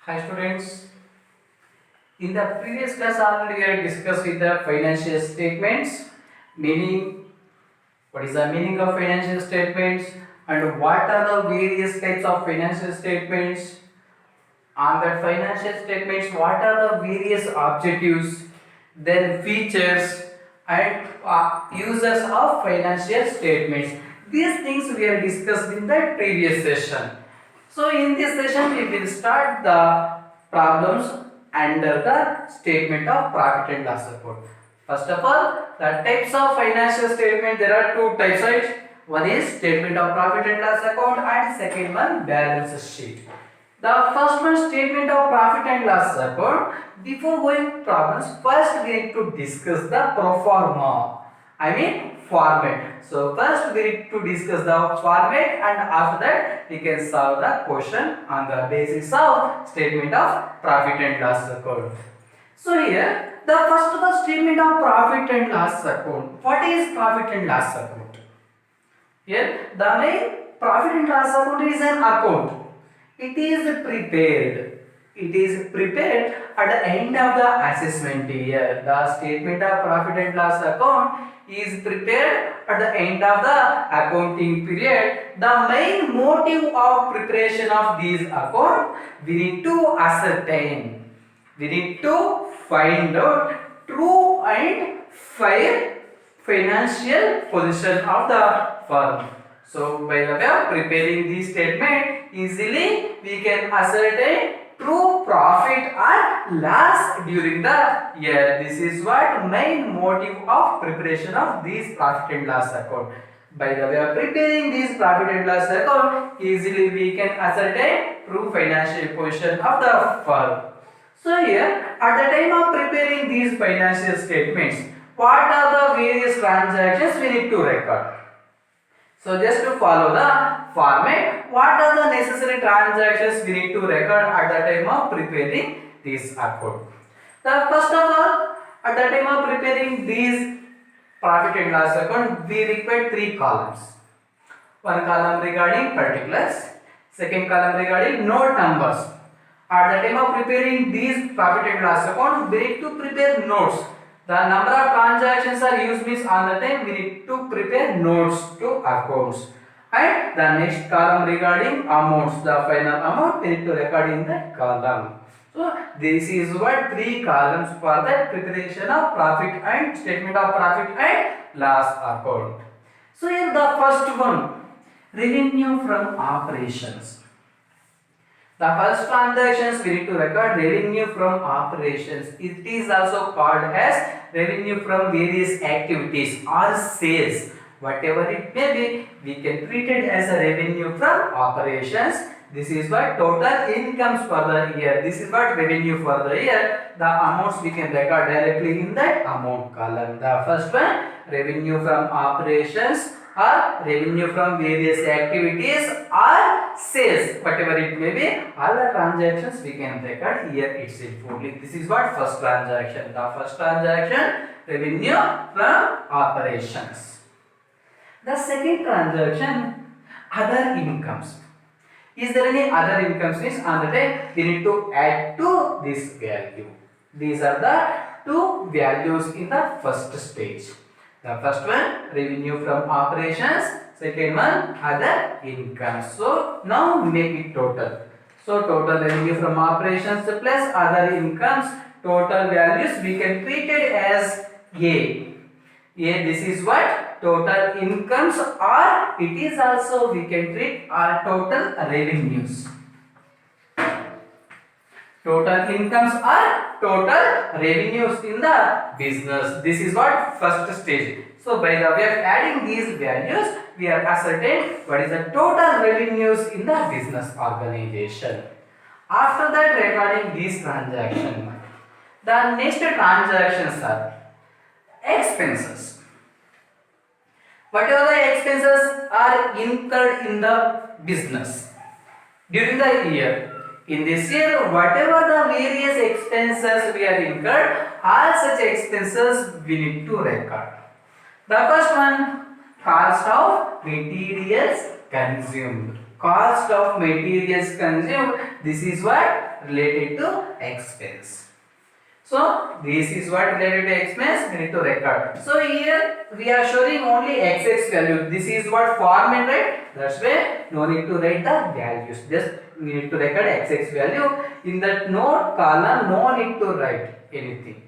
Hi students, in the previous class already we have discussed with the financial statements, meaning what is the meaning of financial statements and what are the various types of financial statements. On that financial statements, what are the various objectives, then features and users of financial statements. These things we have discussed in the previous session. So in this session we will start the problems under the statement of profit and loss account. First of all, the types of financial statement, there are two types, right? One is statement of profit and loss account and second one balance sheet. The first one, statement of profit and loss account. Before going problems, first we need to discuss the pro forma. I mean format. So first we need to discuss the format and after that we can solve the question on the basis of statement of profit and loss account. So here the first one, statement of profit and loss account. What is profit and loss account? Here the main profit and loss account is an account. It is prepared. It is prepared at the end of the assessment year. The statement of profit and loss account is prepared at the end of the accounting period. The main motive of preparation of these account, we need to ascertain. We need to find out true and fair financial position of the firm. So by the way of preparing this statement, easily we can ascertain true profit or loss during the year. This is what main motive of preparation of this profit and loss account. By the way of preparing this profit and loss account, easily we can ascertain true financial position of the firm. So here, at the time of preparing these financial statements, what are the various transactions we need to record? So just to follow the format, what are the necessary transactions we need to record at the time of preparing this account? The first of all, at the time of preparing these profit and loss account, we require three columns. One column regarding particulars, second column regarding note numbers. At the time of preparing these profit and loss account, we need to prepare notes. The number of transactions are used means on the time we need to prepare notes to accounts. And the next column regarding amounts, the final amount we need to record in that column. So this is what three columns for the preparation of profit and statement of profit and loss account. So here the first one, revenue from operations. The first transactions we need to record revenue from operations. It is also called as revenue from various activities or sales. Whatever it may be, we can treat it as a revenue from operations. This is what total incomes for the year. This is what revenue for the year. The amounts we can record directly in that amount column. The first one, revenue from operations or revenue from various activities or sales, whatever it may be, all the transactions we can record here itself only. This is what first transaction. The first transaction, revenue from operations. The second transaction, other incomes. Is there any other incomes? Means on the day we need to add to this value. These are the two values in the first stage. The first one, revenue from operations. Second one, other income. So now make it total. So total revenue from operations plus other incomes, total values we can treat it as A. This is what total incomes, or it is also we can treat our total revenues. Total incomes are total revenues in the business. This is what first stage. So by the way of adding these values, we are ascertain what is the total revenues in the business organization. After that, recording these transactions, the next transactions are expenses. Whatever the expenses are incurred in the business during the year. In this year, whatever the various expenses we are incurred, all such expenses we need to record. The first one, cost of materials consumed. Cost of materials consumed, this is what related to expense. So this is what related to expense we need to record. So here we are showing only XX value. This is what format, right? That's why no need to write the values. Just we need to record XX value. In that note column, no need to write anything.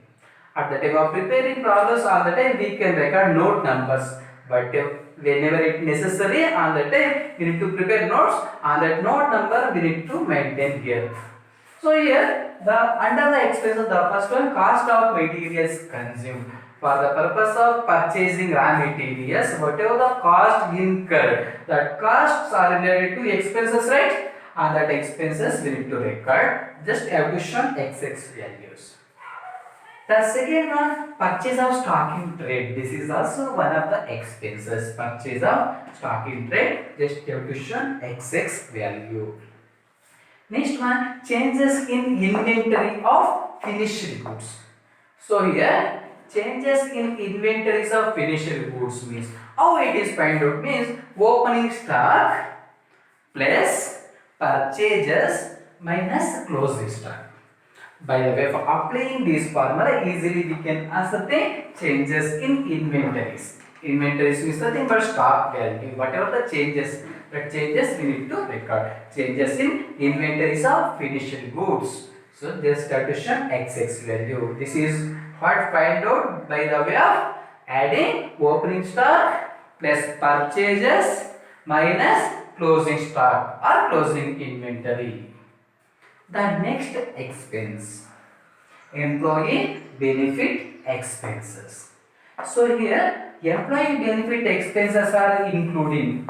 At the time of preparing problems, all the time we can record note numbers. But whenever it necessary, on the time we need to prepare notes. On that note number we need to maintain here. So here the under the expenses, the first one, cost of materials consumed. For the purpose of purchasing raw materials, whatever the cost incurred, that costs are related to expenses, right? And that expenses we need to record. Just have to show XX values. The second one, purchase of stock in trade. This is also one of the expenses. Purchase of stock in trade. Just have to show XX value. Next one, changes in inventory of finished goods. So here, changes in inventories of finished goods means, how it is find out means, opening stock plus purchases minus closing stock. By the way of applying this formula, easily we can ascertain changes in inventories. Inventories means nothing but stock value. Whatever the changes, that changes we need to record. Changes in inventories of finished goods. So this calculation XX value. This is what find out by the way of adding opening stock plus purchases minus closing stock or closing inventory. The next expense, employee benefit expenses. So here employee benefit expenses are including.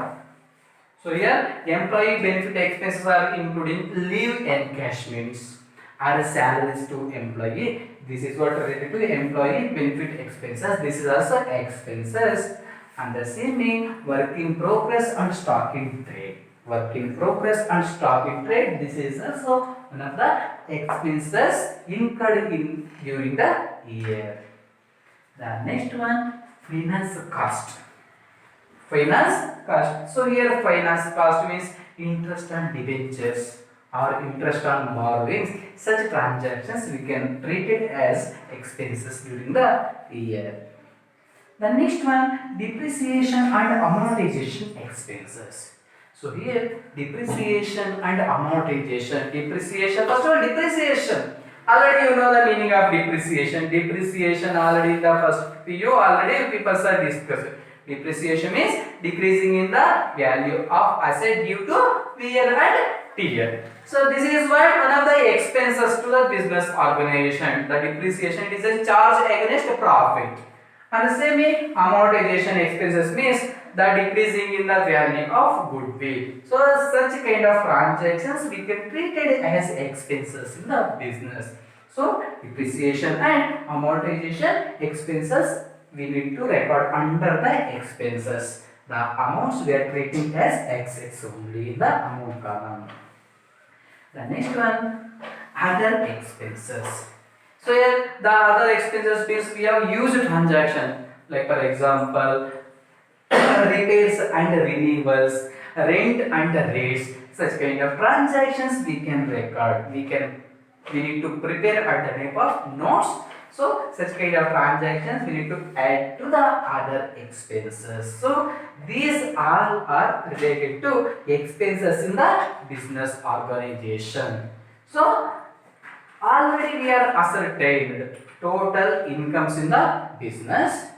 So here employee benefit expenses are including leave encashments or salaries to employee. This is what related to employee benefit expenses. This is also expenses. And the same thing, work in progress and stock in trade. Work in progress and stock in trade. This is also one of the expenses incurred in during the year. The next one, finance cost. Finance cost. So here finance cost means interest on debentures or interest on borrowings. Such transactions we can treat it as expenses during the year. The next one, depreciation and amortization expenses. So here depreciation and amortization. Depreciation, first of all depreciation. Already you know the meaning of depreciation. Depreciation already in the first PU already people are discussed. Depreciation means decreasing in the value of asset due to wear and tear. So this is what one of the expenses to the business organization. The depreciation is a charge against profit. And the same amortization expenses means the decreasing in the value of goodwill. So such kind of transactions we can treat it as expenses in the business. So depreciation and amortization expenses we need to record under the expenses. The amounts we are treating as XX only in the amount column. The next one, other expenses. So here the other expenses means we have used transaction, like for example repairs and renewals, rent and rates. Such kind of transactions we can record. We need to prepare at the type of notes. So such kind of transactions we need to add to the other expenses. So these all are related to expenses in the business organization. So already we are ascertained total incomes in the business.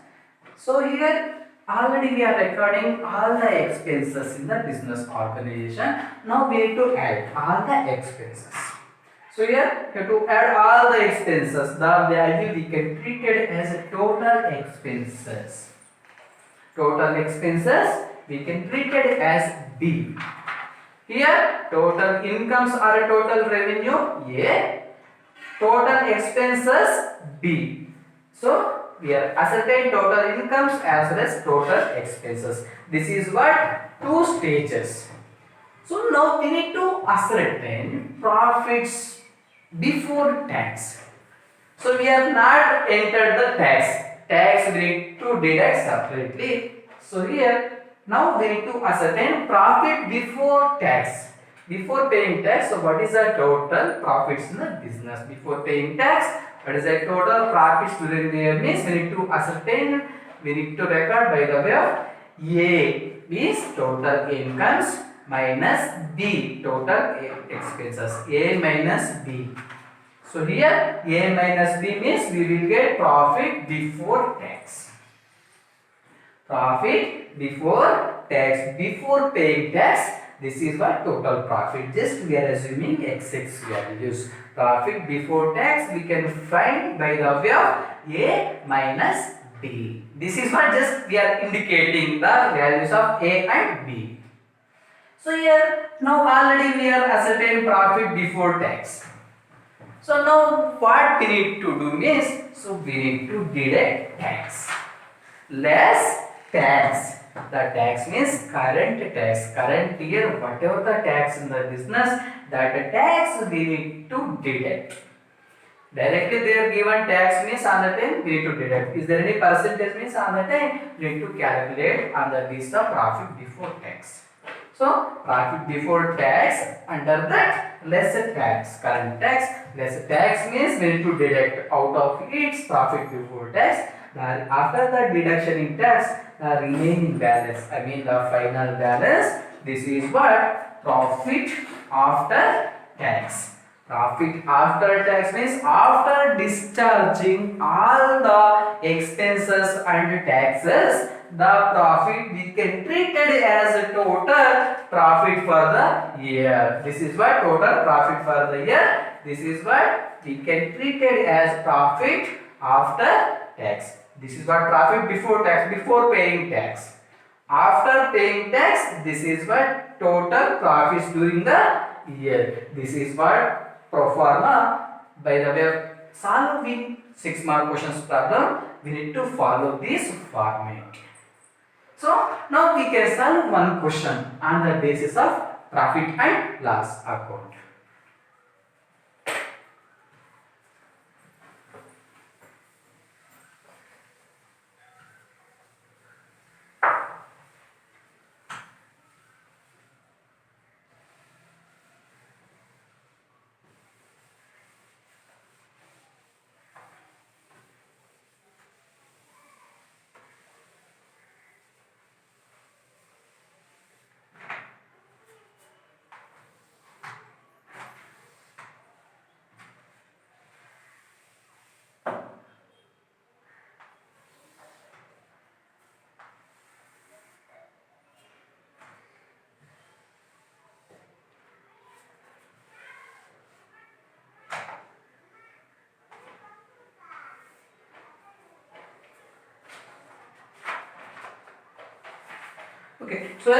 So here already we are recording all the expenses in the business organization. Now we need to add all the expenses. So here you have to add all the expenses. The value we can treat it as total expenses. Total expenses we can treat it as B. Here total incomes are total revenue A. Total expenses B. So we are ascertain total incomes as well as total expenses. This is what two stages. So now we need to ascertain profits before tax. So we have not entered the tax. Tax we need to deduct separately. So here now we need to ascertain profit before tax. Before paying tax, so what is the total profits in the business? Before paying tax, what is the total profits during the year means we need to ascertain, we need to record by the way of A is total incomes minus B total expenses. A minus B. So here A minus B means we will get profit before tax. Profit before tax, before paying tax. This is what total profit. Just we are assuming XX values. Profit before tax we can find by the way of A minus B. This is what just we are indicating the values of A and B. So here now already we are ascertained profit before tax. So now what we need to do is, so we need to deduct tax. Less tax. The tax means current tax. Current year, whatever the tax in the business, that tax we need to deduct. Directly they are given tax means on the time we need to deduct. Is there any percentage means on the time we need to calculate under this the profit before tax. So profit before tax, under that less tax. Current tax, less tax means we need to deduct out of its profit before tax. After the deduction in tax, the remaining balance, I mean the final balance, this is what? Profit after tax. Profit after tax means after discharging all the expenses and taxes, the profit we can treat it as a total profit for the year. This is what total profit for the year. This is what we can treat it as profit after tax. This is what profit before tax, before paying tax. After paying tax, this is what total profits during the year. This is what pro forma. By the way of solving 6 mark questions problem, we need to follow this format. So now we can solve one question on the basis of profit and loss account. Okay, so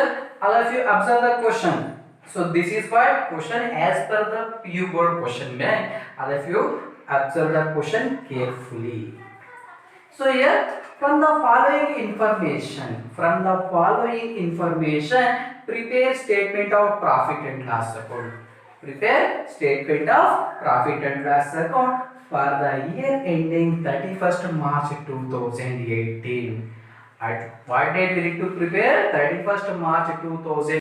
all of you observe the question. So this is what question as per the PU board question. May all of you observe the question carefully. So here from the following information, prepare statement of profit and loss account. Prepare statement of profit and loss account for the year ending 31st March 2018. At what date we need to prepare? 31st March 2018.